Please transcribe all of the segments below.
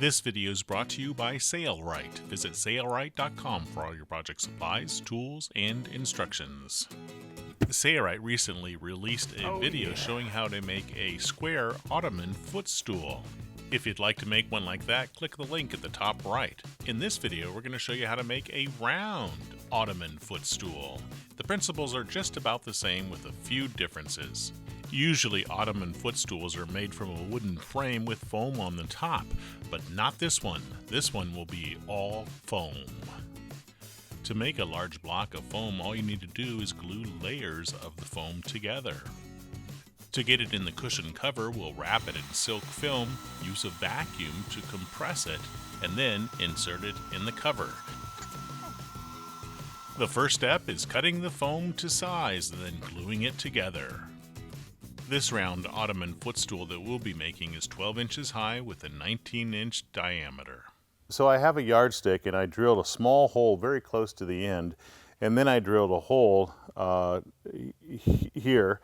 This video is brought to you by Sailrite. Visit Sailrite.com for all your project supplies, tools, and instructions. Sailrite recently released a video showing how to make a square Ottoman footstool. If you'd like to make one like that, click the link at the top right. In this video, we're going to show you how to make a round Ottoman footstool. The principles are just about the same with a few differences. Usually Ottoman footstools are made from a wooden frame with foam on the top, but not this one. This one will be all foam. To make a large block of foam, all you need to do is glue layers of the foam together. To get it in the cushion cover, we'll wrap it in silk film, use a vacuum to compress it, and then insert it in the cover. The first step is cutting the foam to size and then gluing it together. This round Ottoman footstool that we'll be making is 12 inches high with a 19-inch diameter. So I have a yardstick and I drilled a small hole very close to the end, and then I drilled a hole here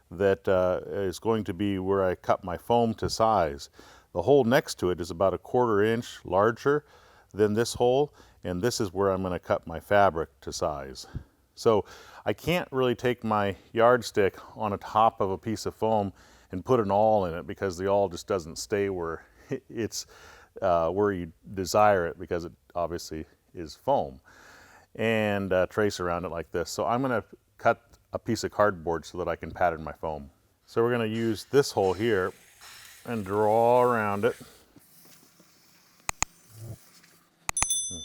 that is going to be where I cut my foam to size. The hole next to it is about a 1/4 inch larger than this hole, and this is where I'm going to cut my fabric to size. So I can't really take my yardstick on the top of a piece of foam and put an awl in it, because the awl just doesn't stay where it's where you desire it, because it obviously is foam, and trace around it like this. So I'm going to cut a piece of cardboard so that I can pattern my foam. So we're going to use this hole here and draw around it.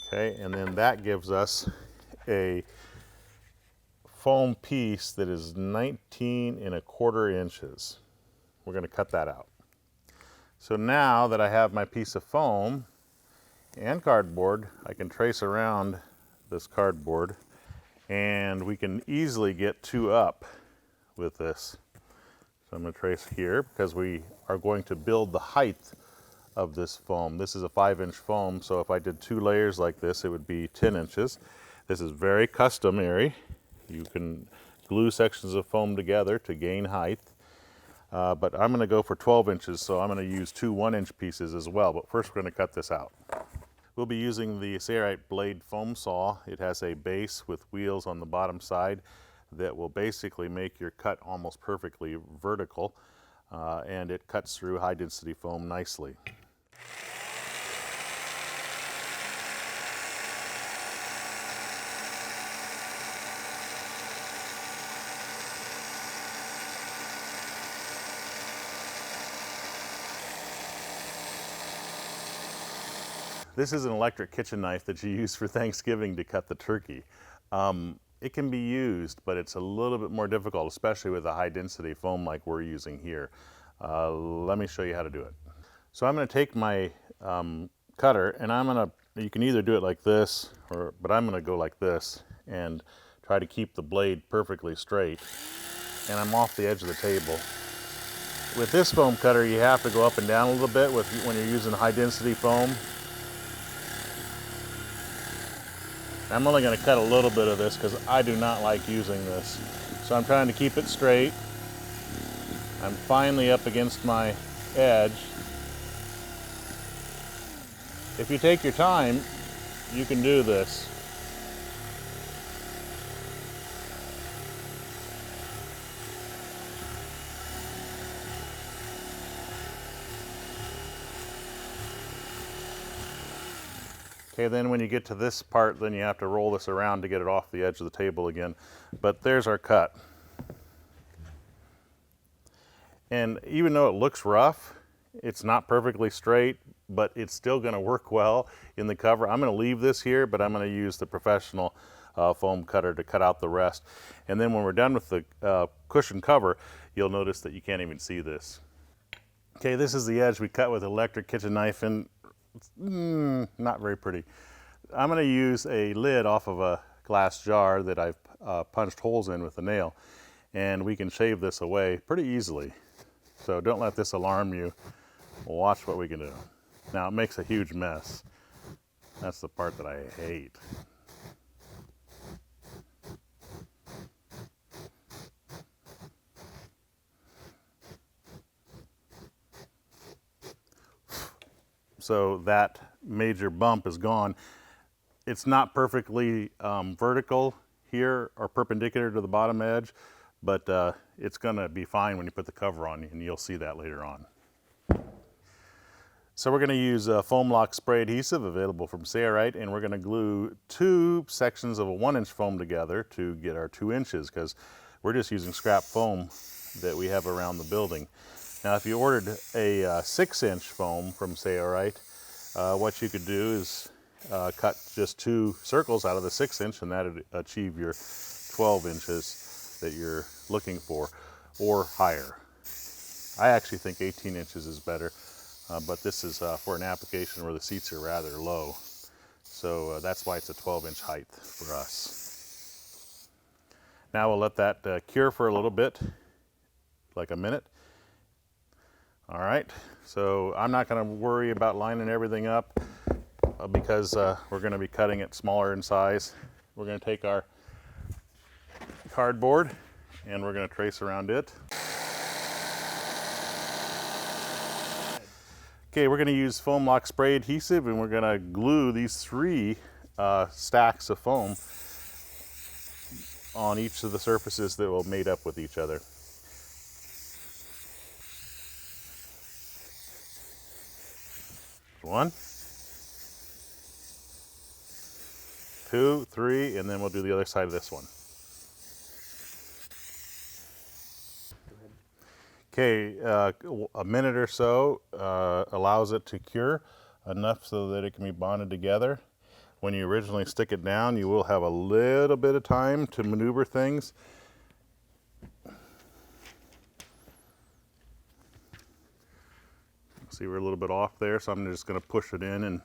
Okay, and then that gives us a foam piece that is 19¼ inches. We're going to cut that out. So now that I have my piece of foam and cardboard, I can trace around this cardboard, and we can easily get 2 up with this. So I'm going to trace here because we are going to build the height of this foam. This is a 5-inch foam, so if I did 2 layers like this, it would be 10 inches. This is very customary. You can glue sections of foam together to gain height, but I'm going to go for 12 inches, so I'm going to use 2 1-inch pieces as well. But first we're going to cut this out. We'll be using the Sailrite blade foam saw. It has a base with wheels on the bottom side that will basically make your cut almost perfectly vertical, and it cuts through high density foam nicely. This is an electric kitchen knife that you use for Thanksgiving to cut the turkey. It can be used, but it's a little bit more difficult, especially with a high density foam like we're using here. Let me show you how to do it. So I'm going to take my cutter, and you can either do it like this, but I'm going to go like this and try to keep the blade perfectly straight. And I'm off the edge of the table. With this foam cutter, you have to go up and down a little bit when you're using high density foam. I'm only going to cut a little bit of this because I do not like using this. So I'm trying to keep it straight. I'm finally up against my edge. If you take your time, you can do this. Okay, then when you get to this part, then you have to roll this around to get it off the edge of the table again. But there's our cut. And even though it looks rough, it's not perfectly straight, but it's still going to work well in the cover. I'm going to leave this here, but I'm going to use the professional foam cutter to cut out the rest. And then when we're done with the cushion cover, you'll notice that you can't even see this. Okay, this is the edge we cut with an electric kitchen knife, and not very pretty. I'm going to use a lid off of a glass jar that I've punched holes in with a nail, and we can shave this away pretty easily. So don't let this alarm you. Watch what we can do. Now it makes a huge mess. That's the part that I hate. so that major bump is gone. It's not perfectly vertical here or perpendicular to the bottom edge, but it's gonna be fine when you put the cover on, and you'll see that later on. So we're going to use foam lock spray adhesive available from Sailrite, and we're going to glue 2 sections of a 1-inch foam together to get our 2 inches, because we're just using scrap foam that we have around the building. Now if you ordered a 6-inch foam from Sailrite, what you could do is cut just 2 circles out of the 6-inch, and that would achieve your 12 inches that you're looking for, or higher. I actually think 18 inches is better. But this is for an application where the seats are rather low. So that's why it's a 12-inch height for us. Now we'll let that cure for a little bit, like a minute. All right, so I'm not gonna worry about lining everything up because we're gonna be cutting it smaller in size. We're gonna take our cardboard and we're gonna trace around it. Okay, we're going to use foam lock spray adhesive, and we're going to glue these 3 stacks of foam on each of the surfaces that will mate up with each other. One, 2, 3, and then we'll do the other side of this one. Okay, a minute or so allows it to cure enough so that it can be bonded together. When you originally stick it down, you will have a little bit of time to maneuver things. See, we're a little bit off there, so I'm just going to push it in and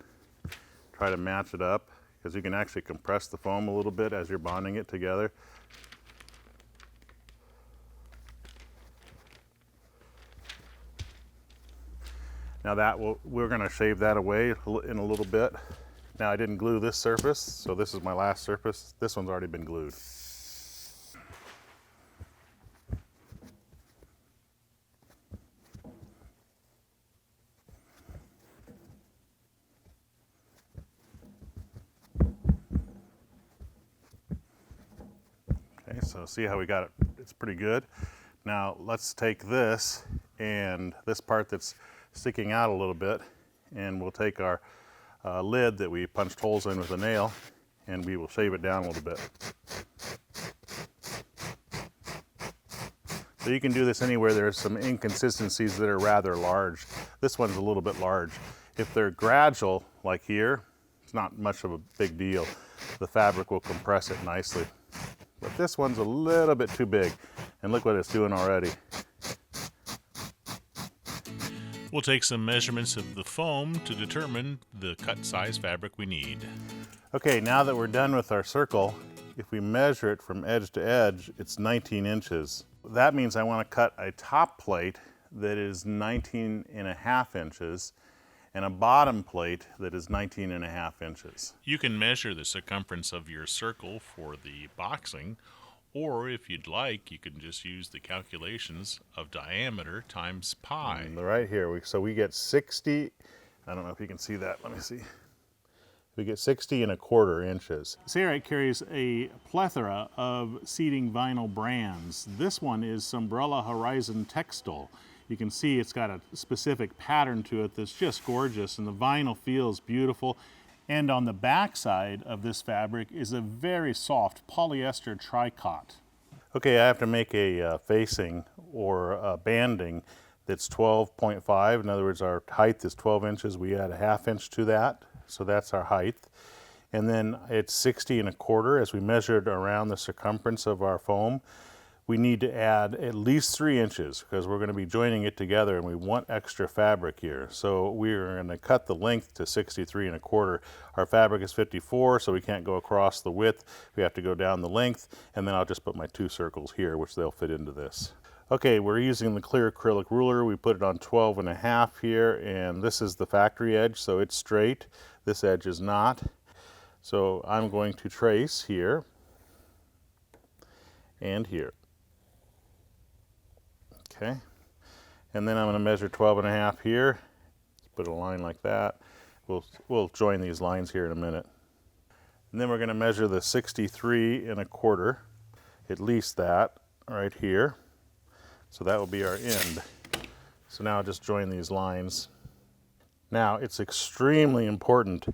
try to match it up, because you can actually compress the foam a little bit as you're bonding it together. Now we're going to shave that away in a little bit. Now I didn't glue this surface, so this is my last surface. This one's already been glued. Okay, so see how we got it? It's pretty good. Now let's take this and this part that's sticking out a little bit, and we'll take our lid that we punched holes in with a nail, and we will shave it down a little bit. So you can do this anywhere there's some inconsistencies that are rather large. This one's a little bit large. If they're gradual, like here, it's not much of a big deal. The fabric will compress it nicely. But this one's a little bit too big, and look what it's doing already. We'll take some measurements of the foam to determine the cut size fabric we need. Okay, now that we're done with our circle, if we measure it from edge to edge, it's 19 inches. That means I want to cut a top plate that is 19.5 inches and a bottom plate that is 19.5 inches. You can measure the circumference of your circle for the boxing, or if you'd like, you can just use the calculations of diameter times pi. And right here, so we get 60, I don't know if you can see that, let me see. We get 60.25 inches. Sailrite carries a plethora of seating vinyl brands. This one is Umbrella Horizon Textile. You can see it's got a specific pattern to it that's just gorgeous, and the vinyl feels beautiful. And on the back side of this fabric is a very soft polyester tricot. Okay, I have to make a facing or a banding that's 12.5. In other words, our height is 12 inches. We add a 1/2 inch to that, so that's our height. And then it's 60.25 as we measured around the circumference of our foam. We need to add at least 3 inches because we're going to be joining it together, and we want extra fabric here. So we're going to cut the length to 63.25. Our fabric is 54, so we can't go across the width. We have to go down the length, and then I'll just put my 2 circles here, which they'll fit into this. Okay, we're using the clear acrylic ruler. We put it on 12.5 here, and this is the factory edge, so it's straight. This edge is not. So I'm going to trace here and here. Okay, and then I'm going to measure 12.5 here. Put a line like that, We'll join these lines here in a minute. And then we're going to measure the 63 1/4, at least that right here. So that will be our end. So now I'll just join these lines. Now it's extremely important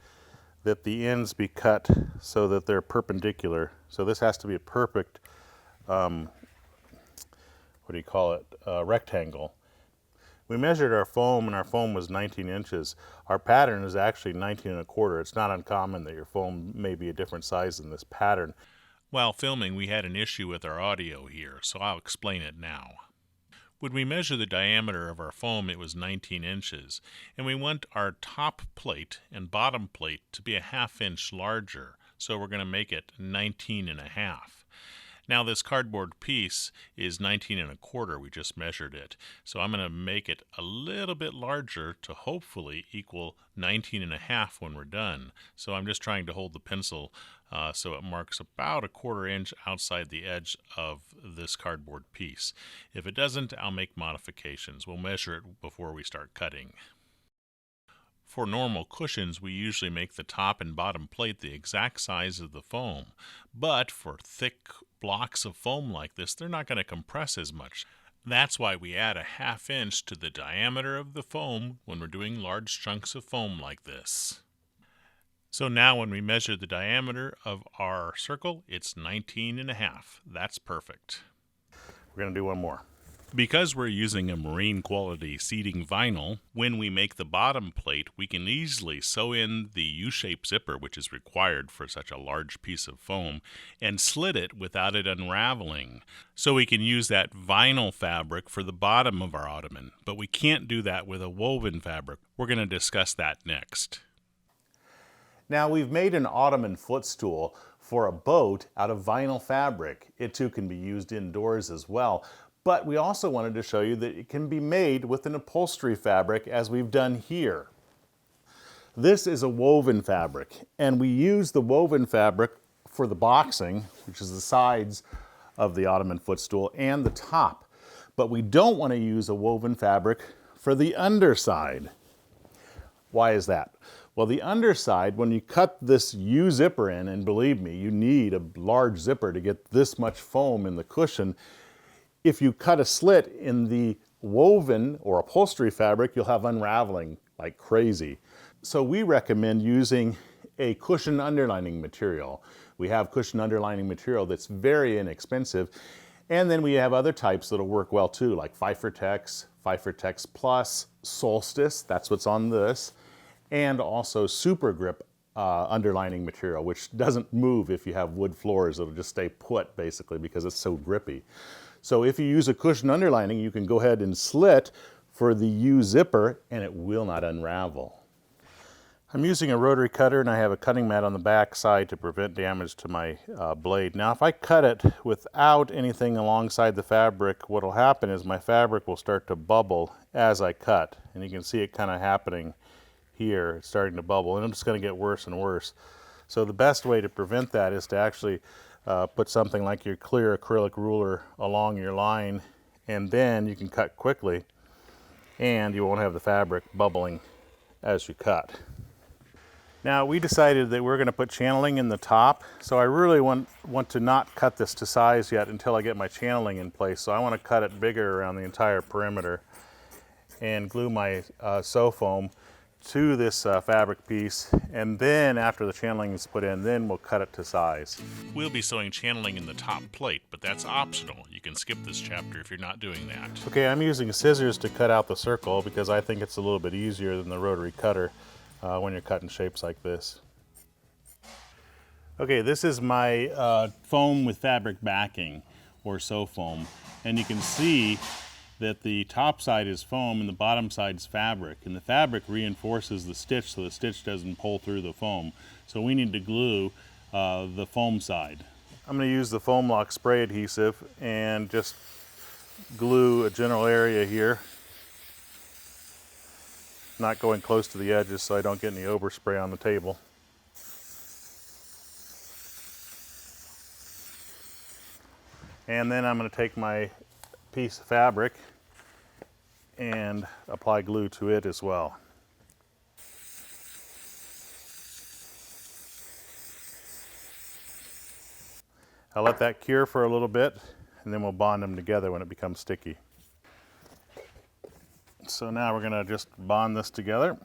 that the ends be cut so that they're perpendicular. So this has to be a perfect, rectangle. We measured our foam, and our foam was 19 inches. Our pattern is actually 19 1/4. It's not uncommon that your foam may be a different size than this pattern. While filming, we had an issue with our audio here, so I'll explain it now. When we measured the diameter of our foam, it was 19 inches, and we want our top plate and bottom plate to be a 1/2 inch larger, so we're going to make it 19 1/2. Now this cardboard piece is 19 1/4, we just measured it, so I'm going to make it a little bit larger to hopefully equal 19 1/2 when we're done. So I'm just trying to hold the pencil so it marks about 1/4 inch outside the edge of this cardboard piece. If it doesn't, I'll make modifications. We'll measure it before we start cutting. For normal cushions, we usually make the top and bottom plate the exact size of the foam. But for thick blocks of foam like this, they're not going to compress as much. That's why we add a 1/2 inch to the diameter of the foam when we're doing large chunks of foam like this. So now when we measure the diameter of our circle, it's 19 1/2. That's perfect. We're going to do one more. Because we're using a marine quality seating vinyl, when we make the bottom plate, we can easily sew in the U-shaped zipper, which is required for such a large piece of foam, and slit it without it unraveling. So we can use that vinyl fabric for the bottom of our ottoman, but we can't do that with a woven fabric. We're going to discuss that next. Now we've made an Ottoman footstool for a boat out of vinyl fabric. It too can be used indoors as well. But we also wanted to show you that it can be made with an upholstery fabric as we've done here. This is a woven fabric, and we use the woven fabric for the boxing, which is the sides of the Ottoman footstool, and the top. But we don't want to use a woven fabric for the underside. Why is that? Well, the underside, when you cut this U-zipper in, and believe me, you need a large zipper to get this much foam in the cushion. If you cut a slit in the woven or upholstery fabric, you'll have unraveling like crazy. So we recommend using a cushion underlining material. We have cushion underlining material that's very inexpensive. And then we have other types that'll work well too, like Fifertex, Fifertex Plus, Solstice, that's what's on this, and also Super Grip underlining material, which doesn't move if you have wood floors. It'll just stay put basically because it's so grippy. So if you use a cushion underlining, you can go ahead and slit for the U-zipper and it will not unravel. I'm using a rotary cutter and I have a cutting mat on the back side to prevent damage to my blade. Now if I cut it without anything alongside the fabric, what will happen is my fabric will start to bubble as I cut. And you can see it kind of happening here. It's starting to bubble and it's going to get worse and worse. So the best way to prevent that is to actually put something like your clear acrylic ruler along your line, and then you can cut quickly and you won't have the fabric bubbling as you cut. Now we decided that we're going to put channeling in the top, so I really want to not cut this to size yet until I get my channeling in place. So I want to cut it bigger around the entire perimeter and glue my sew foam to this fabric piece, and then after the channeling is put in, then we'll cut it to size. We'll be sewing channeling in the top plate, but that's optional. You can skip this chapter if you're not doing that. Okay, I'm using scissors to cut out the circle because I think it's a little bit easier than the rotary cutter when you're cutting shapes like this. Okay, this is my foam with fabric backing, or sew foam, and you can see that the top side is foam and the bottom side is fabric, and the fabric reinforces the stitch so the stitch doesn't pull through the foam. So we need to glue the foam side. I'm going to use the foam lock spray adhesive and just glue a general area here, not going close to the edges so I don't get any overspray on the table. And then I'm going to take my piece of fabric and apply glue to it as well. I'll let that cure for a little bit, and then we'll bond them together when it becomes sticky. So now we're gonna just bond this together.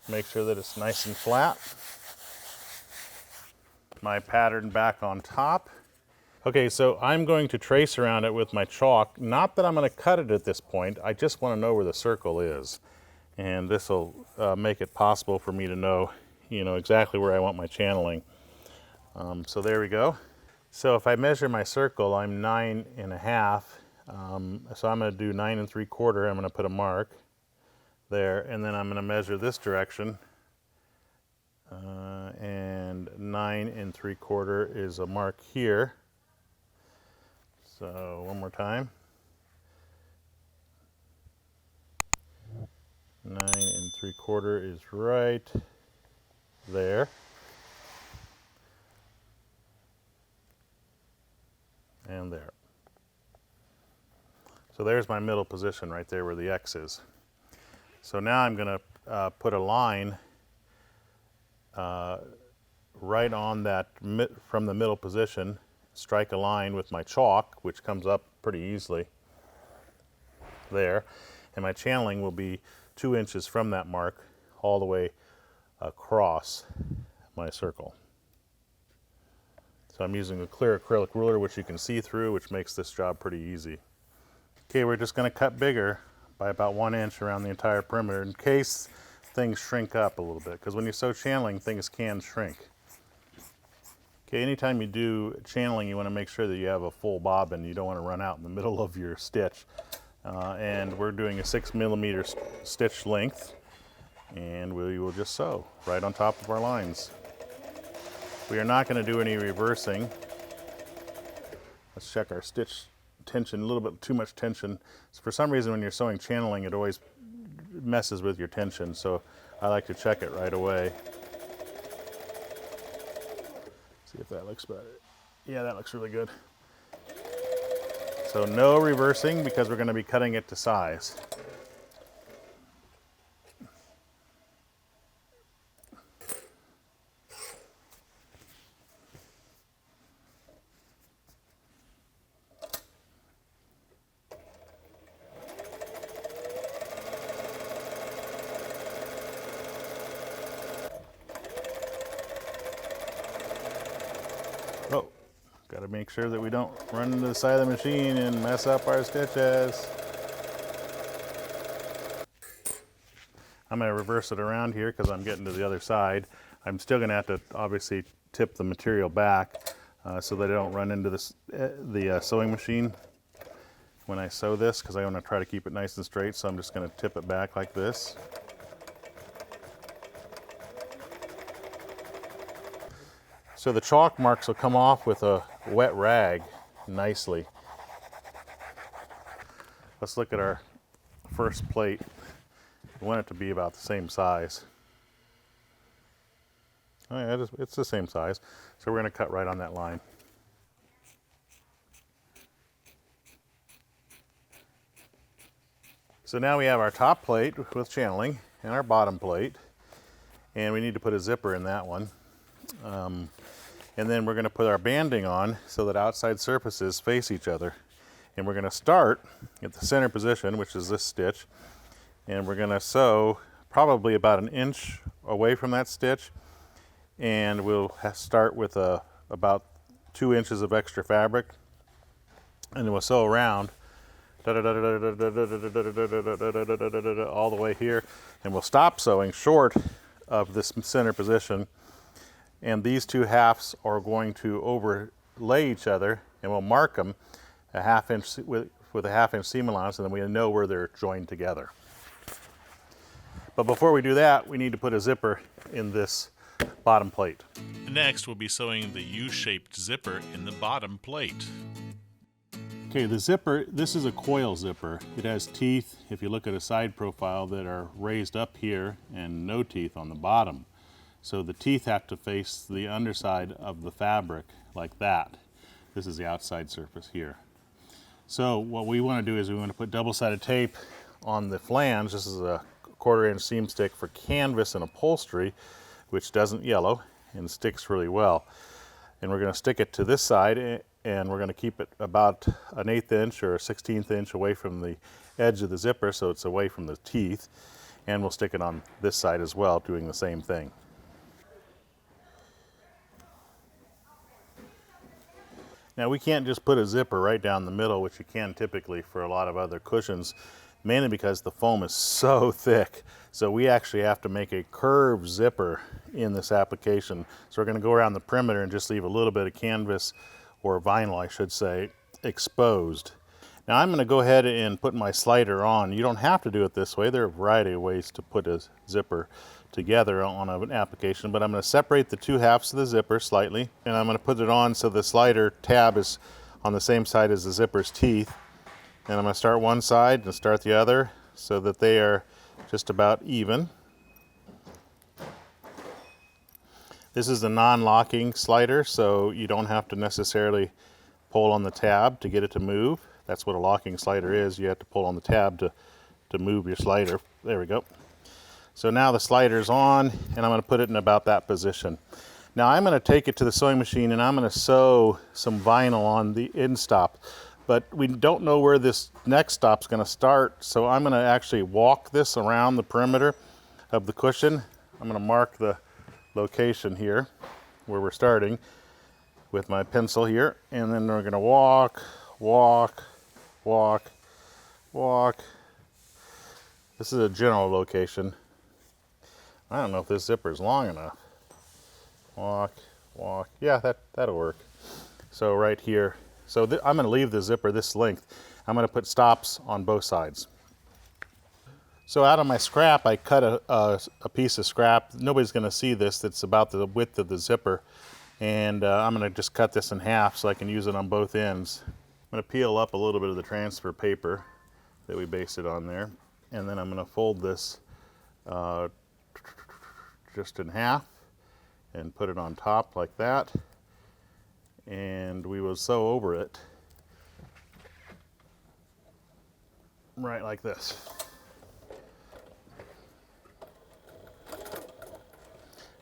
Make sure that it's nice and flat. My pattern back on top. Okay, so I'm going to trace around it with my chalk. Not that I'm gonna cut it at this point, I just wanna know where the circle is. And this will make it possible for me to know, exactly where I want my channeling. So there we go. So if I measure my circle, I'm 9.5. So I'm going to do 9 3/4. I'm going to put a mark there, and then I'm going to measure this direction. And 9 3/4 is a mark here. So one more time. 9 3/4 is right there. And there. So there's my middle position right there where the X is. So now I'm going to put a line right on that from the middle position, strike a line with my chalk, which comes up pretty easily there. And my channeling will be 2 inches from that mark all the way across my circle. So I'm using a clear acrylic ruler, which you can see through, which makes this job pretty easy. Okay, we're just going to cut bigger by about 1 inch around the entire perimeter in case things shrink up a little bit, because when you sew channeling, things can shrink. Okay, anytime you do channeling, you want to make sure that you have a full bobbin. You don't want to run out in the middle of your stitch. And we're doing a 6mm stitch length, and we will just sew right on top of our lines. We are not going to do any reversing. Let's check our stitch tension, a little bit too much tension. So for some reason when you're sewing channeling, it always messes with your tension, so I like to check it right away. See if that looks better. Yeah, that looks really good. So no reversing because we're going to be cutting it to size. Oh, got to make sure that we don't run into the side of the machine and mess up our stitches. I'm going to reverse it around here because I'm getting to the other side. I'm still going to have to obviously tip the material back so that I don't run into the sewing machine when I sew this, because I want to try to keep it nice and straight. So I'm just going to tip it back like this. So the chalk marks will come off with a wet rag nicely. Let's look at our first plate. We want it to be about the same size. Oh yeah, it's the same size. So we're going to cut right on that line. So now we have our top plate with channeling and our bottom plate. And we need to put a zipper in that one. And then we're going to put our banding on so that outside surfaces face each other. And we're going to start at the center position, which is this stitch. And we're going to sew probably about 1 inch away from that stitch. And we'll start with about 2 inches of extra fabric. And then we'll sew around all the way here. And we'll stop sewing short of this center position. And these two halves are going to overlay each other, and we'll mark them a 1/2 inch with a 1/2 inch seam allowance, and then we know where they're joined together. But before we do that, we need to put a zipper in this bottom plate. Next, we'll be sewing the U-shaped zipper in the bottom plate. Okay, the zipper, this is a coil zipper. It has teeth, if you look at a side profile, that are raised up here and no teeth on the bottom. So the teeth have to face the underside of the fabric like that. This is the outside surface here. So what we want to do is we want to put double-sided tape on the flange. This is a 1/4 inch seam stick for canvas and upholstery, which doesn't yellow. and sticks really well. And we're going to stick it to this side, and we're going to keep it about an 1/8 inch or a 1/16 inch away from the edge of the zipper, so it's away from the teeth. And we'll stick it on this side as well, doing the same thing. Now we can't just put a zipper right down the middle, which you can typically for a lot of other cushions, mainly because the foam is so thick. So we actually have to make a curved zipper in this application. So we're going to go around the perimeter and just leave a little bit of canvas, or vinyl I should say, exposed. Now I'm going to go ahead and put my slider on. You don't have to do it this way. There are a variety of ways to put a zipper together on an application, but I'm going to separate the two halves of the zipper slightly, and I'm going to put it on so the slider tab is on the same side as the zipper's teeth. And I'm going to start one side and start the other so that they are just about even. This is a non-locking slider, so you don't have to necessarily pull on the tab to get it to move. That's what a locking slider is. You have to pull on the tab to move your slider. There we go. So now the slider's on, and I'm going to put it in about that position. Now I'm going to take it to the sewing machine, and I'm going to sew some vinyl on the end stop. But we don't know where this next stop's going to start, so I'm going to actually walk this around the perimeter of the cushion. I'm going to mark the location here where we're starting with my pencil here, and then we're going to walk, walk, walk, walk. This is a general location. I don't know if this zipper is long enough. Walk, walk. Yeah, that'll work. So right here. So I'm going to leave the zipper this length. I'm going to put stops on both sides. So out of my scrap, I cut a piece of scrap. Nobody's going to see this. That's about the width of the zipper. And I'm going to just cut this in half so I can use it on both ends. I'm going to peel up a little bit of the transfer paper that we basted on there. And then I'm going to fold this just in half and put it on top like that. And we will sew over it right like this.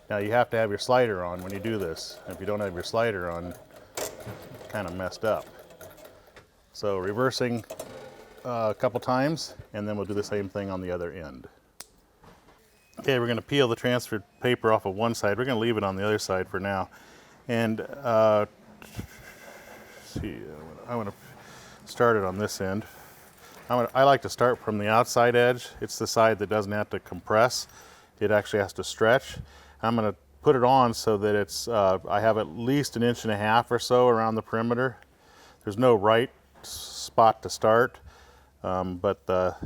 Now you have to have your slider on when you do this. If you don't have your slider on, kind of messed up. So reversing a couple times, and then we'll do the same thing on the other end. Okay, we're going to peel the transferred paper off of one side. We're going to leave it on the other side for now. And see, I want to start it on this end. I like to start from the outside edge. It's the side that doesn't have to compress. It actually has to stretch. I'm going to put it on so that it's, I have at least 1.5 inches or so around the perimeter. There's no right spot to start, but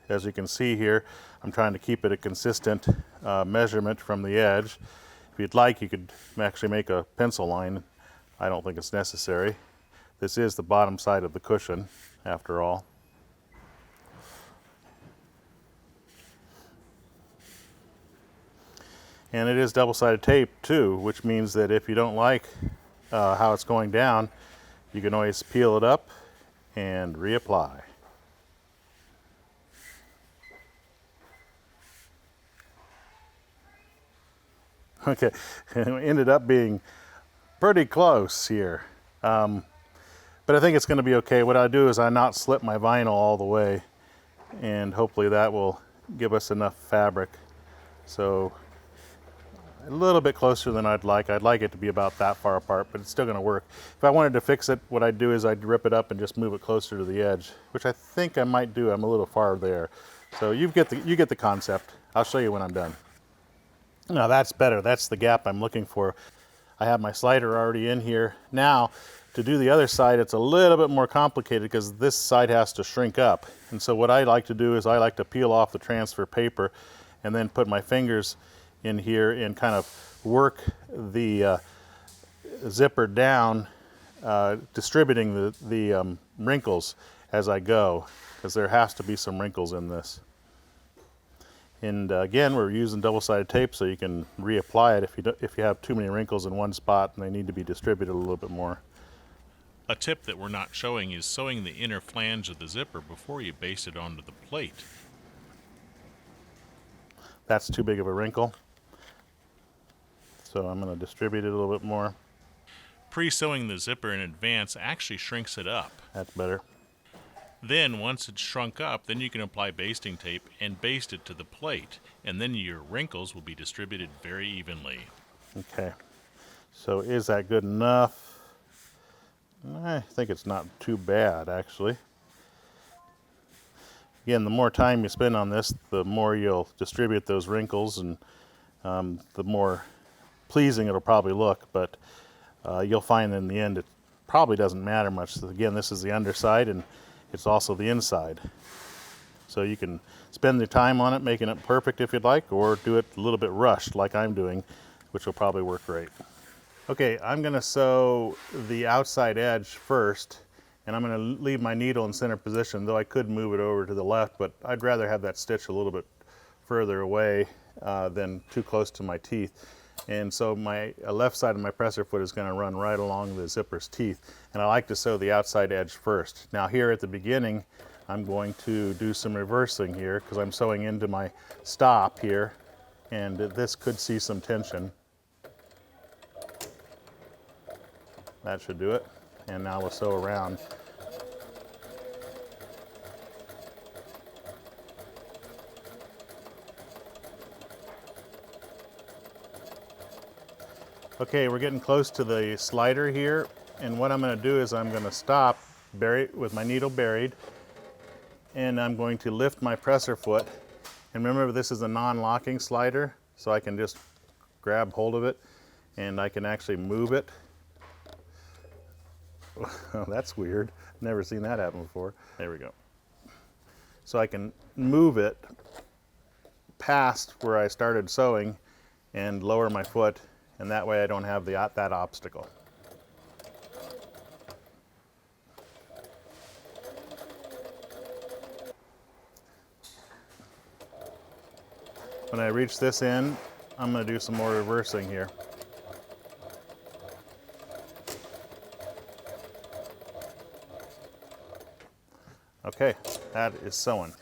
as you can see here, I'm trying to keep it a consistent measurement from the edge. If you'd like, you could actually make a pencil line. I don't think it's necessary. This is the bottom side of the cushion, after all. And it is double-sided tape too, which means that if you don't like how it's going down, you can always peel it up and reapply. Okay, it ended up being pretty close here. But I think it's going to be okay. What I do is I not slip my vinyl all the way, and hopefully that will give us enough fabric. So a little bit closer than I'd like. I'd like it to be about that far apart, but it's still going to work. If I wanted to fix it, what I'd do is I'd rip it up and just move it closer to the edge, which I think I might do. I'm a little far there. So you get the concept. I'll show you when I'm done. Now that's better. That's the gap I'm looking for. I have my slider already in here. Now, to do the other side, it's a little bit more complicated because this side has to shrink up. And so what I like to do is I like to peel off the transfer paper and then put my fingers in here and kind of work the zipper down, distributing the wrinkles as I go, because there has to be some wrinkles in this. And again, we're using double-sided tape so you can reapply it if you have too many wrinkles in one spot and they need to be distributed a little bit more. A tip that we're not showing is sewing the inner flange of the zipper before you baste it onto the plate. That's too big of a wrinkle. So I'm going to distribute it a little bit more. Pre-sewing the zipper in advance actually shrinks it up. That's better. Then once it's shrunk up, then you can apply basting tape and baste it to the plate, and then your wrinkles will be distributed very evenly. Okay, so is that good enough? I think it's not too bad, actually. Again, the more time you spend on this, the more you'll distribute those wrinkles, and the more pleasing it'll probably look, but you'll find in the end it probably doesn't matter much. So again, this is the underside, and it's also the inside. So you can spend the time on it making it perfect if you'd like, or do it a little bit rushed like I'm doing, which will probably work great. Okay, I'm going to sew the outside edge first, and I'm going to leave my needle in center position, though I could move it over to the left, but I'd rather have that stitch a little bit further away than too close to my teeth. And so my left side of my presser foot is going to run right along the zipper's teeth, and I like to sew the outside edge first. Now here at the beginning, I'm going to do some reversing here because I'm sewing into my stop here, and this could see some tension. That should do it. And now we'll sew around. Okay, we're getting close to the slider here, and what I'm going to do is I'm going to stop with my needle buried, and I'm going to lift my presser foot. And remember, this is a non-locking slider, so I can just grab hold of it, and I can actually move it. Oh, that's weird. Never seen that happen before. There we go. So I can move it past where I started sewing and lower my foot, and that way I don't have that obstacle. When I reach this end, I'm going to do some more reversing here. Okay, that is sewing.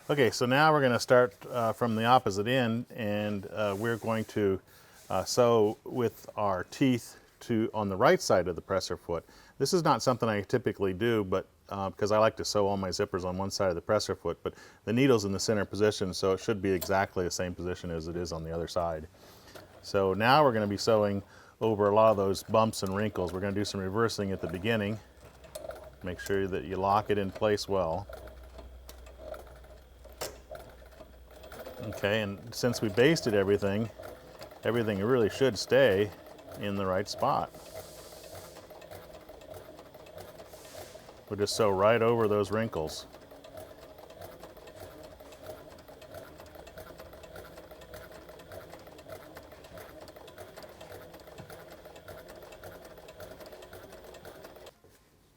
Okay, so now we're going to start from the opposite end, and we're going to sew with our teeth on the right side of the presser foot. This is not something I typically do, but because I like to sew all my zippers on one side of the presser foot, but the needle's in the center position, so it should be exactly the same position as it is on the other side. So now we're going to be sewing over a lot of those bumps and wrinkles. We're going to do some reversing at the beginning. Make sure that you lock it in place well. Okay, and since we basted everything really should stay in the right spot. We'll just sew right over those wrinkles.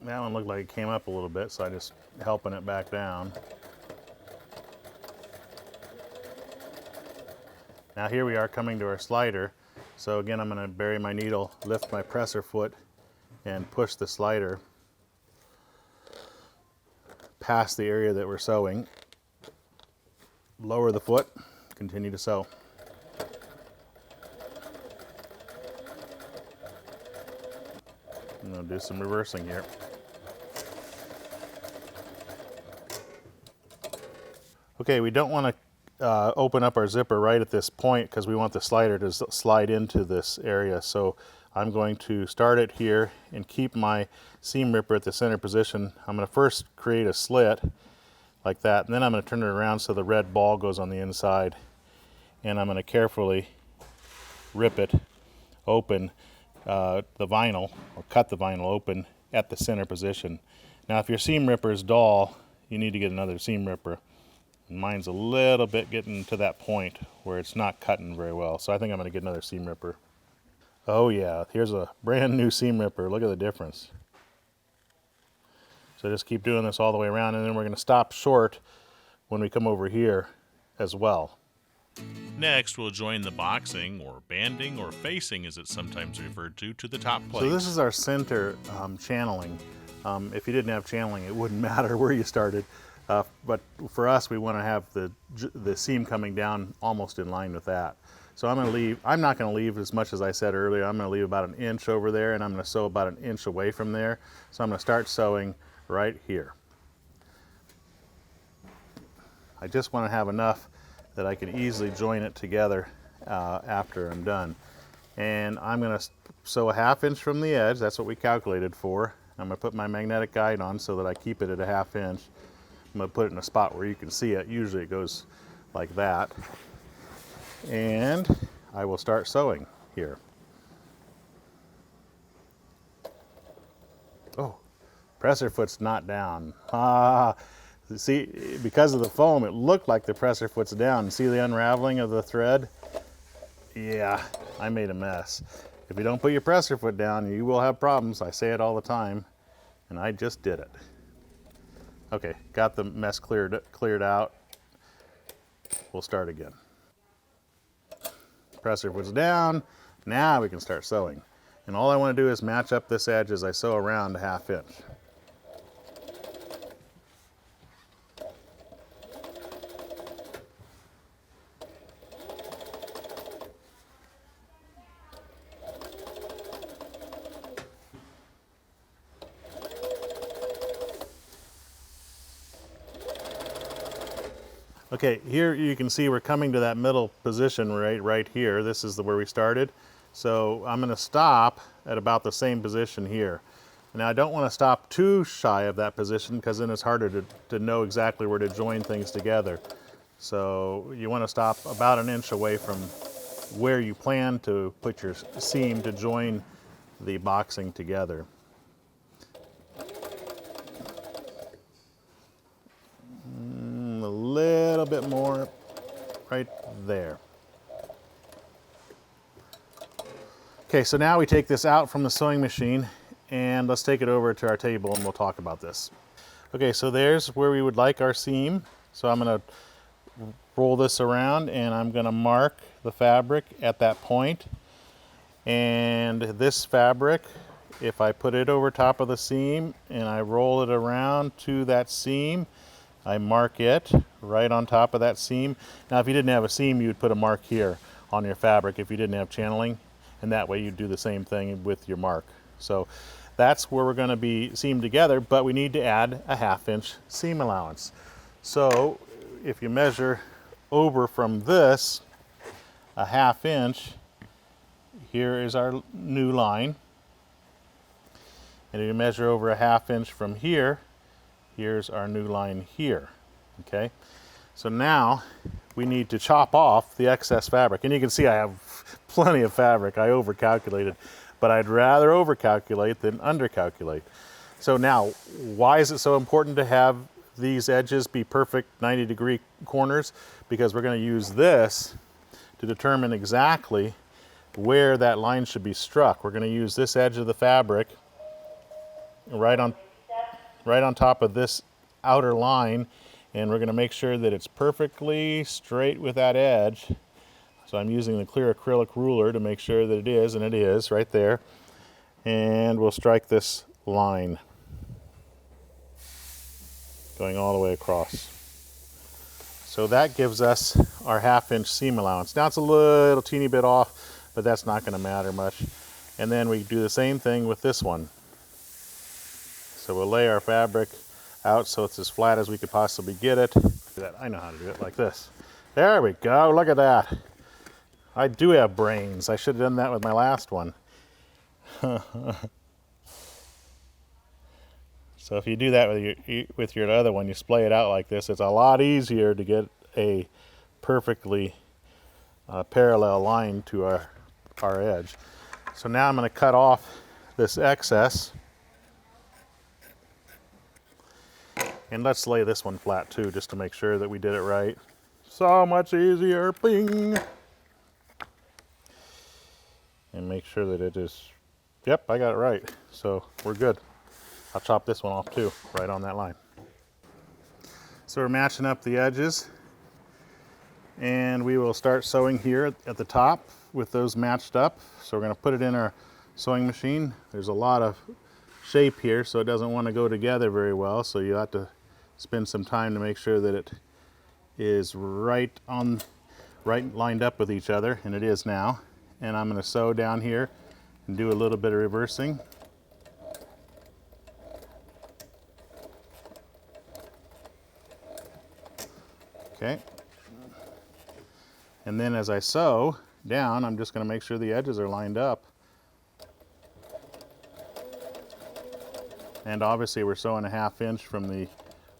That one looked like it came up a little bit, so I just helping it back down. Now here we are coming to our slider. So again, I'm going to bury my needle, lift my presser foot, and push the slider past the area that we're sewing. Lower the foot, continue to sew. And I'll do some reversing here. Okay, we don't want to open up our zipper right at this point because we want the slider to slide into this area. So I'm going to start it here and keep my seam ripper at the center position. I'm going to first create a slit like that, and then I'm going to turn it around so the red ball goes on the inside, and I'm going to carefully rip it open, the vinyl, or cut the vinyl open at the center position. Now if your seam ripper is dull, you need to get another seam ripper. Mine's a little bit getting to that point where it's not cutting very well, so I think I'm going to get another seam ripper. Oh yeah, here's a brand new seam ripper. Look at the difference. So just keep doing this all the way around, and then we're going to stop short when we come over here as well. Next, we'll join the boxing, or banding, or facing as it's sometimes referred to the top plate. So this is our center channeling. If you didn't have channeling, it wouldn't matter where you started. But for us, we want to have the seam coming down almost in line with that. So I'm not going to leave as much as I said earlier. I'm going to leave about 1 inch over there, and I'm going to sew about 1 inch away from there. So I'm going to start sewing right here. I just want to have enough that I can easily join it together after I'm done. And I'm going to sew a 1/2 inch from the edge. That's what we calculated for. I'm going to put my magnetic guide on so that I keep it at a 1/2 inch. I'm going to put it in a spot where you can see it. Usually it goes like that. And I will start sewing here. Oh, presser foot's not down. See, because of the foam, it looked like the presser foot's down. See the unraveling of the thread? Yeah, I made a mess. If you don't put your presser foot down, you will have problems. I say it all the time, and I just did it. Okay, got the mess cleared out. We'll start again. Presser foot's down. Now we can start sewing. And all I want to do is match up this edge as I sew around a 1/2 inch. Okay, here you can see we're coming to that middle position right here. This is where we started. So I'm going to stop at about the same position here. Now I don't want to stop too shy of that position because then it's harder to know exactly where to join things together. So you want to stop about 1 inch away from where you plan to put your seam to join the boxing together. A little bit more right there. Okay, so now we take this out from the sewing machine and let's take it over to our table and we'll talk about this. Okay, so there's where we would like our seam. So I'm going to roll this around and I'm going to mark the fabric at that point. And this fabric, if I put it over top of the seam and I roll it around to that seam, I mark it right on top of that seam. Now if you didn't have a seam, you'd put a mark here on your fabric if you didn't have channeling, and that way you'd do the same thing with your mark. So that's where we're going to be seamed together, but we need to add a 1/2 inch seam allowance. So if you measure over from this a 1/2 inch, here is our new line. And if you measure over a 1/2 inch from here, here's our new line here, okay? So now we need to chop off the excess fabric. And you can see I have plenty of fabric. I overcalculated, but I'd rather overcalculate than undercalculate. So now, why is it so important to have these edges be perfect 90-degree corners? Because we're going to use this to determine exactly where that line should be struck. We're going to use this edge of the fabric right on top of this outer line, and we're going to make sure that it's perfectly straight with that edge. So I'm using the clear acrylic ruler to make sure that it is, and it is right there. And we'll strike this line going all the way across. So that gives us our 1/2 inch seam allowance. Now it's a little teeny bit off, but that's not going to matter much. And then we do the same thing with this one. So we'll lay our fabric out so it's as flat as we could possibly get it. I know how to do it, like this. There we go, look at that. I do have brains. I should have done that with my last one. So if you do that with your other one, you splay it out like this, it's a lot easier to get a perfectly parallel line to our edge. So now I'm going to cut off this excess. And let's lay this one flat too, just to make sure that we did it right. So much easier, bing! And make sure that it is, yep, I got it right. So we're good. I'll chop this one off too, right on that line. So we're matching up the edges. And we will start sewing here at the top with those matched up. So we're going to put it in our sewing machine. There's a lot of shape here, so it doesn't want to go together very well. So you have to spend some time to make sure that it is right right lined up with each other, and it is now. And I'm going to sew down here and do a little bit of reversing. Okay. And then as I sew down, I'm just going to make sure the edges are lined up. And obviously we're sewing a 1/2 inch from the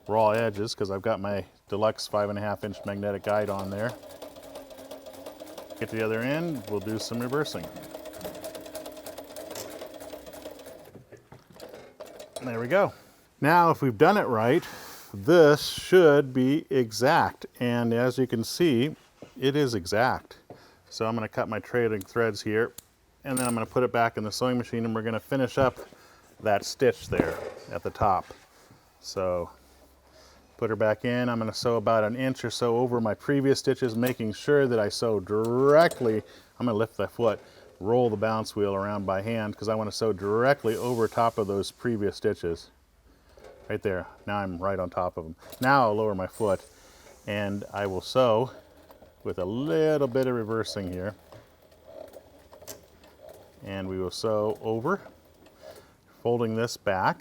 raw edges because I've got my deluxe 5.5 inch magnetic guide on there. Get to the other end, we'll do some reversing. There we go. Now if we've done it right, this should be exact. And as you can see, it is exact. So I'm going to cut my trailing threads here, and then I'm going to put it back in the sewing machine, and we're going to finish up that stitch there at the top. So put her back in. I'm going to sew about 1 inch or so over my previous stitches, making sure that I sew directly. I'm going to lift the foot, roll the balance wheel around by hand because I want to sew directly over top of those previous stitches. Right there. Now I'm right on top of them. Now I'll lower my foot and I will sew with a little bit of reversing here. And we will sew over, folding this back.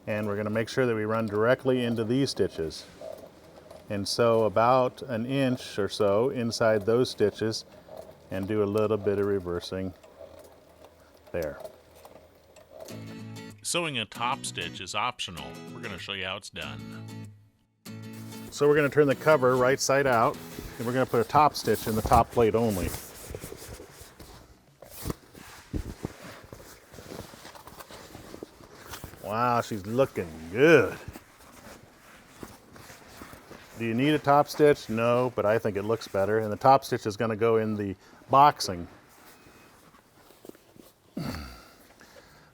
And we're going to make sure that we run directly into these stitches. And sew about 1 inch or so inside those stitches and do a little bit of reversing there. Sewing a top stitch is optional. We're going to show you how it's done. So we're going to turn the cover right side out, and we're going to put a top stitch in the top plate only. Wow, she's looking good. Do you need a top stitch? No, but I think it looks better. And the top stitch is going to go in the boxing.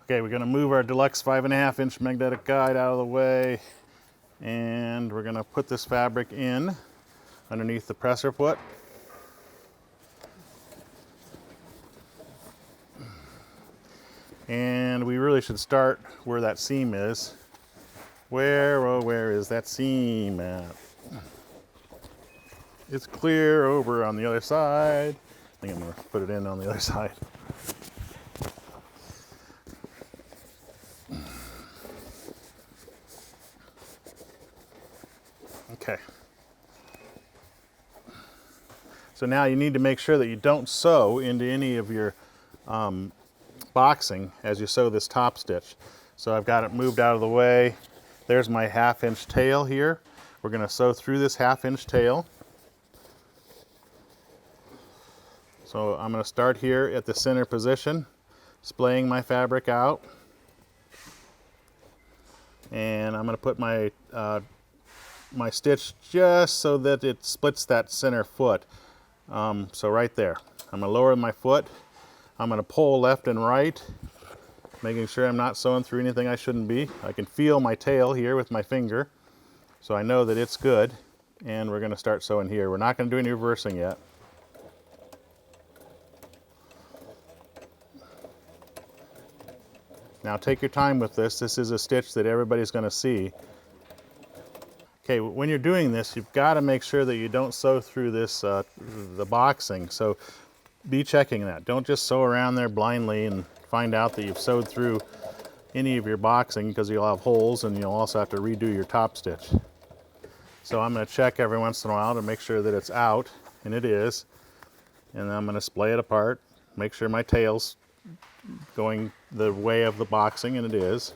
Okay, we're going to move our deluxe 5.5 inch magnetic guide out of the way. And we're going to put this fabric in underneath the presser foot. And we really should start where that seam is. Where is that seam at? It's clear over on the other side. I think I'm going to put it in on the other side. Okay. So now you need to make sure that you don't sew into any of your boxing as you sew this top stitch. So I've got it moved out of the way. There's my 1/2 inch tail here. We're going to sew through this 1/2 inch tail. So I'm going to start here at the center position, splaying my fabric out. And I'm going to put my my stitch just so that it splits that center foot. So right there. I'm going to lower my foot. I'm going to pull left and right, making sure I'm not sewing through anything I shouldn't be. I can feel my tail here with my finger, so I know that it's good. And we're going to start sewing here. We're not going to do any reversing yet. Now take your time with this. This is a stitch that everybody's going to see. Okay, when you're doing this, you've got to make sure that you don't sew through this the boxing. So be checking that. Don't just sew around there blindly and find out that you've sewed through any of your boxing, because you'll have holes and you'll also have to redo your top stitch. So I'm going to check every once in a while to make sure that it's out, and it is. And then I'm going to splay it apart, make sure my tail's going the way of the boxing, and it is.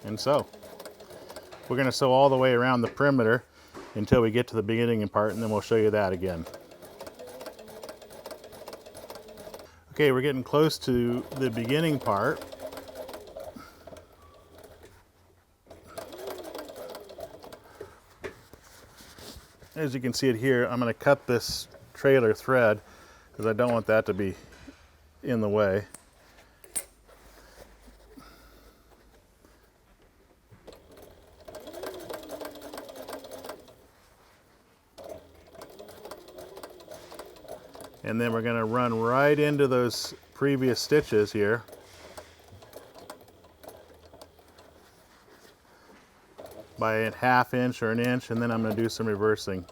And so we're going to sew all the way around the perimeter until we get to the beginning part, and then we'll show you that again. Okay, we're getting close to the beginning part. As you can see it here, I'm going to cut this trailer thread because I don't want that to be in the way. And then we're going to run right into those previous stitches here. by a ½ inch or an inch, and then I'm going to do some reversing.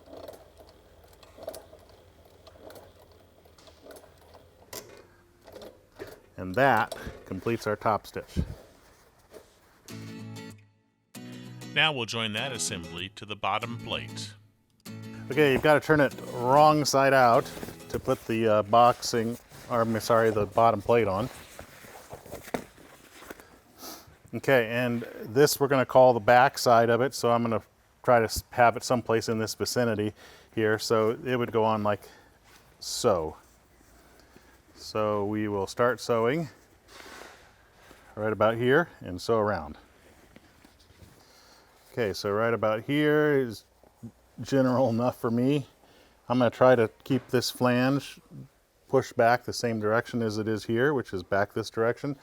And that completes our top stitch. Now we'll join that assembly to the bottom plate. Okay, you've got to turn it wrong side out to put the the bottom plate on. Okay, and this we're going to call the back side of it, so I'm going to try to have it someplace in this vicinity here, so it would go on like so. So we will start sewing right about here and sew around. Okay, so right about here is general enough for me. I'm going to try to keep this flange pushed back the same direction as it is here, which is back this direction.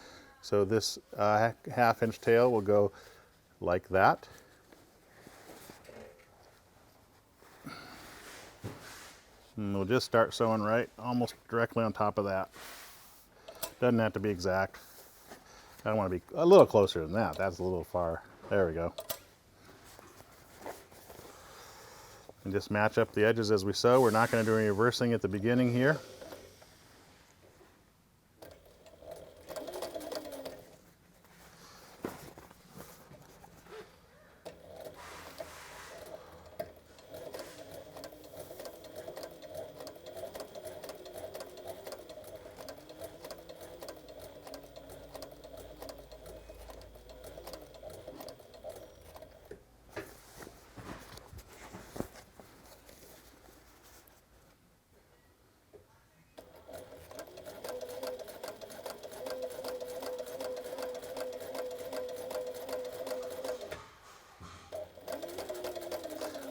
So this ½ inch tail will go like that. And we'll just start sewing right almost directly on top of that. Doesn't have to be exact. I want to be a little closer than that. That's a little far. There we go. And just match up the edges as we sew. We're not going to do any reversing at the beginning here.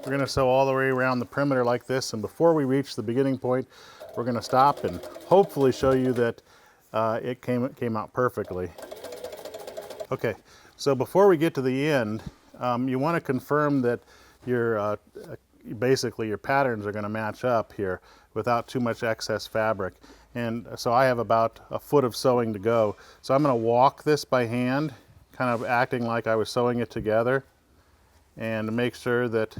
We're going to sew all the way around the perimeter like this, and before we reach the beginning point, we're going to stop and hopefully show you that it came out perfectly. Okay, so before we get to the end, you want to confirm that your basically your patterns are going to match up here without too much excess fabric. And so I have about a foot of sewing to go. So I'm going to walk this by hand, kind of acting like I was sewing it together, and to make sure that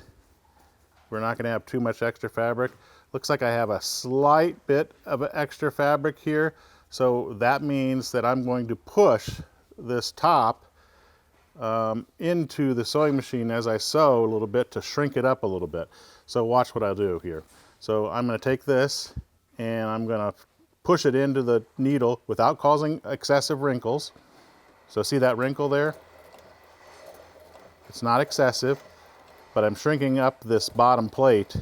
we're not going to have too much extra fabric. Looks like I have a slight bit of extra fabric here, so that means that I'm going to push this top into the sewing machine as I sew a little bit to shrink it up a little bit. So watch what I'll do here. So I'm going to take this and I'm going to push it into the needle without causing excessive wrinkles. So see that wrinkle there? It's not excessive, but I'm shrinking up this bottom plate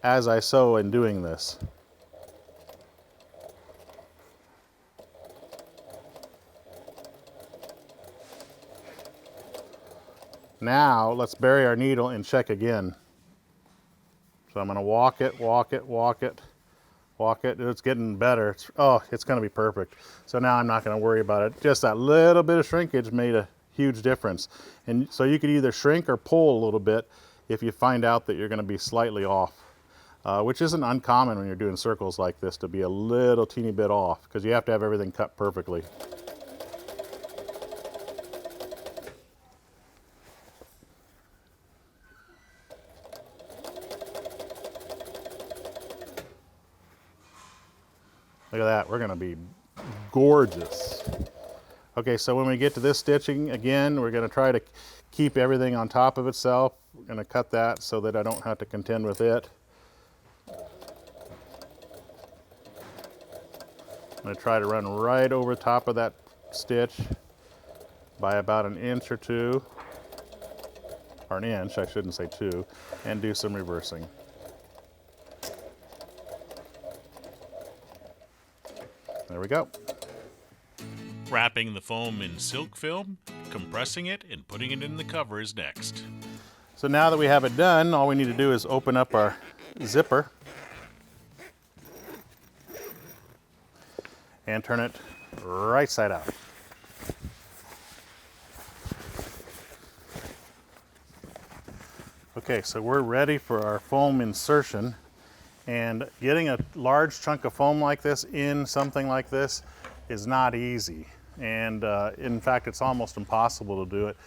as I sew in doing this. Now let's bury our needle and check again. So I'm going to walk it, walk it, walk it, walk it. It's getting better. It's going to be perfect. So now I'm not going to worry about it. Just that little bit of shrinkage made a huge difference. And so you could either shrink or pull a little bit if you find out that you're going to be slightly off, which isn't uncommon when you're doing circles like this, to be a little teeny bit off, because you have to have everything cut perfectly. Look at that, we're going to be gorgeous. Okay, so when we get to this stitching, again, we're going to try to keep everything on top of itself. We're going to cut that so that I don't have to contend with it. I'm going to try to run right over top of that stitch by about an inch or two, or an inch, I shouldn't say two, and do some reversing. There we go. Wrapping the foam in silk film, compressing it, and putting it in the cover is next. So now that we have it done, all we need to do is open up our zipper and turn it right side out. Okay, so we're ready for our foam insertion. And getting a large chunk of foam like this in something like this is not easy. And in fact, it's almost impossible to do it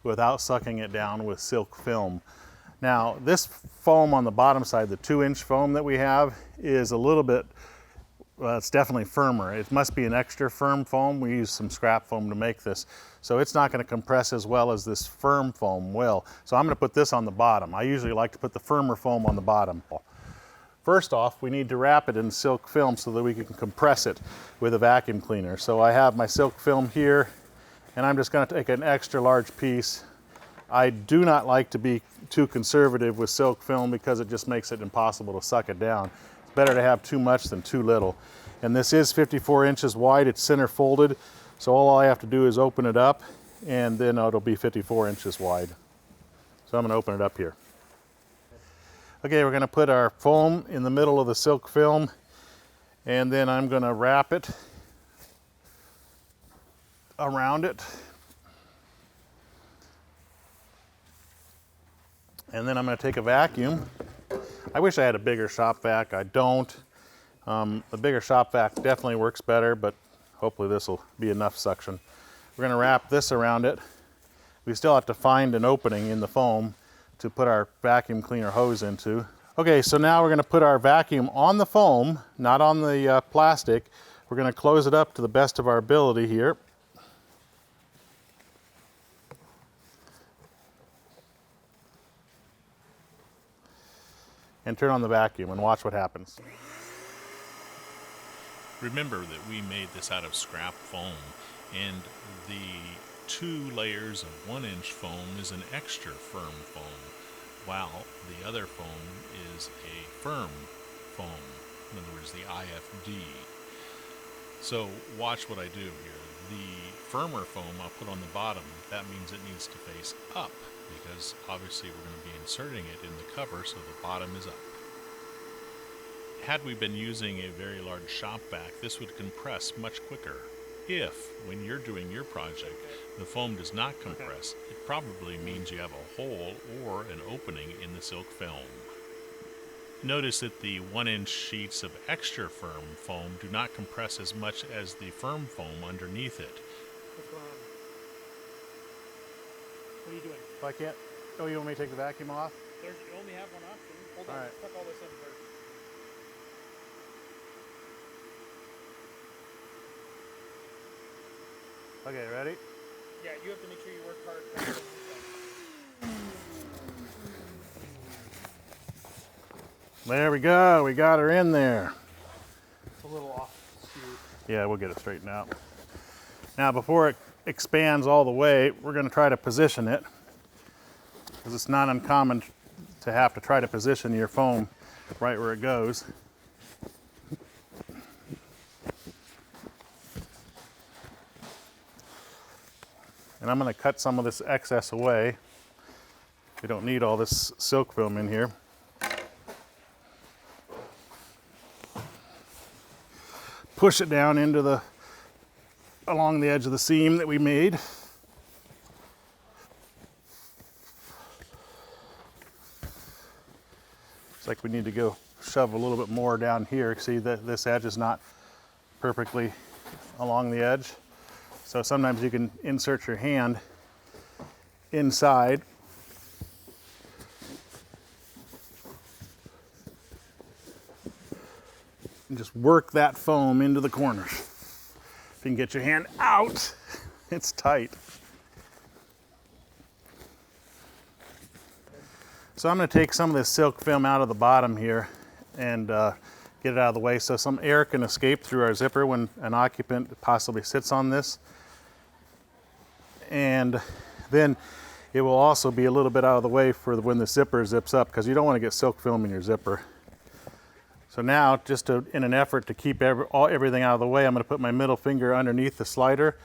without sucking it down with silk film. Now, this foam on the bottom side, the 2-inch foam that we have, is a little bit, well, it's definitely firmer. It must be an extra firm foam. We use some scrap foam to make this. So it's not going to compress as well as this firm foam will. So I'm going to put this on the bottom. I usually like to put the firmer foam on the bottom. First off, we need to wrap it in silk film so that we can compress it with a vacuum cleaner. So I have my silk film here, and I'm just going to take an extra large piece. I do not like to be too conservative with silk film because it just makes it impossible to suck it down. It's better to have too much than too little. And this is 54 inches wide, it's center folded, so all I have to do is open it up and then it'll be 54 inches wide. So I'm going to open it up here. Okay, we're going to put our foam in the middle of the silk film, and then I'm going to wrap it around it. And then I'm going to take a vacuum. I wish I had a bigger shop vac. I don't. The bigger shop vac definitely works better, but hopefully this will be enough suction. We're going to wrap this around it. We still have to find an opening in the foam to put our vacuum cleaner hose into. Okay, so now we're going to put our vacuum on the foam, not on the plastic. We're going to close it up to the best of our ability here. And turn on the vacuum and watch what happens. Remember that we made this out of scrap foam, and the 2 layers of 1-inch foam is an extra firm foam, while the other foam is a firm foam, in other words, the IFD. So watch what I do here. The firmer foam I'll put on the bottom. That means it needs to face up, because obviously we're going to be inserting it in the cover, so the bottom is up. Had we been using a very large shop vac, this would compress much quicker. If, when you're doing your project, the foam does not compress, it probably means you have a hole or an opening in the silk film. Notice that the 1-inch sheets of extra firm foam do not compress as much as the firm foam underneath it. What's going on? What are you doing? If I can't, oh, you want me to take the vacuum off? You only have one option. Hold on, All right. tuck all this in first. Okay, ready? Yeah, you have to make sure you work hard. There we go, we got her in there. It's a little off skew. Yeah, we'll get it straightened out. Now, before it expands all the way, we're going to try to position it, because it's not uncommon to have to try to position your foam right where it goes. And I'm going to cut some of this excess away. We don't need all this silk film in here. Push it down into along the edge of the seam that we made. It's like we need to go shove a little bit more down here. See that this edge is not perfectly along the edge. So sometimes you can insert your hand inside and just work that foam into the corners. If you can get your hand out, it's tight. So I'm going to take some of this silk film out of the bottom here and get it out of the way so some air can escape through our zipper when an occupant possibly sits on this. And then it will also be a little bit out of the way for when the zipper zips up, because you don't want to get silk film in your zipper. So now, just in an effort to keep everything out of the way, I'm going to put my middle finger underneath the slider,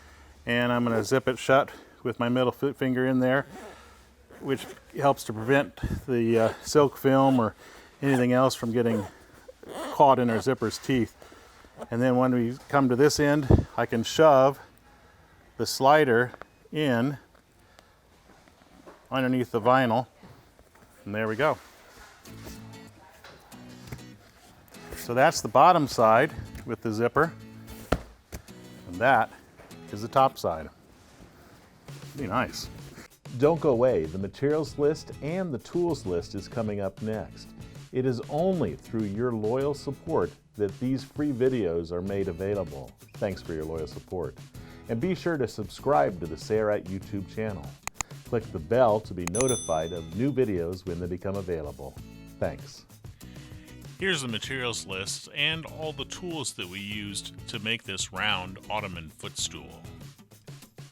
and I'm going to zip it shut with my middle finger in there, which helps to prevent the silk film or anything else from getting caught in our zipper's teeth. And then when we come to this end, I can shove the slider in underneath the vinyl, and there we go. So that's the bottom side with the zipper, and that is the top side. Be nice. Don't go away, the materials list and the tools list is coming up next. It is only through your loyal support that these free videos are made available. Thanks for your loyal support. And be sure to subscribe to the Sayrite YouTube channel. Click the bell to be notified of new videos when they become available. Thanks. Here's the materials list and all the tools that we used to make this round Ottoman footstool.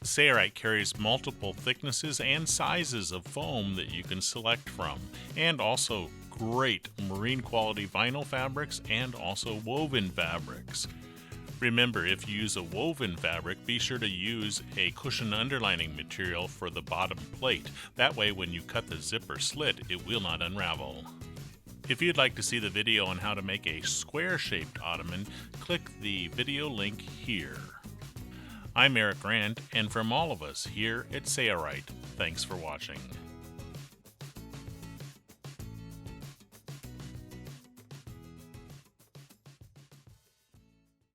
Sayrite carries multiple thicknesses and sizes of foam that you can select from, and also great marine quality vinyl fabrics and also woven fabrics. Remember, if you use a woven fabric, be sure to use a cushion underlining material for the bottom plate. That way when you cut the zipper slit, it will not unravel. If you'd like to see the video on how to make a square-shaped ottoman, click the video link here. I'm Eric Grant, and from all of us here at Sayrite, thanks for watching.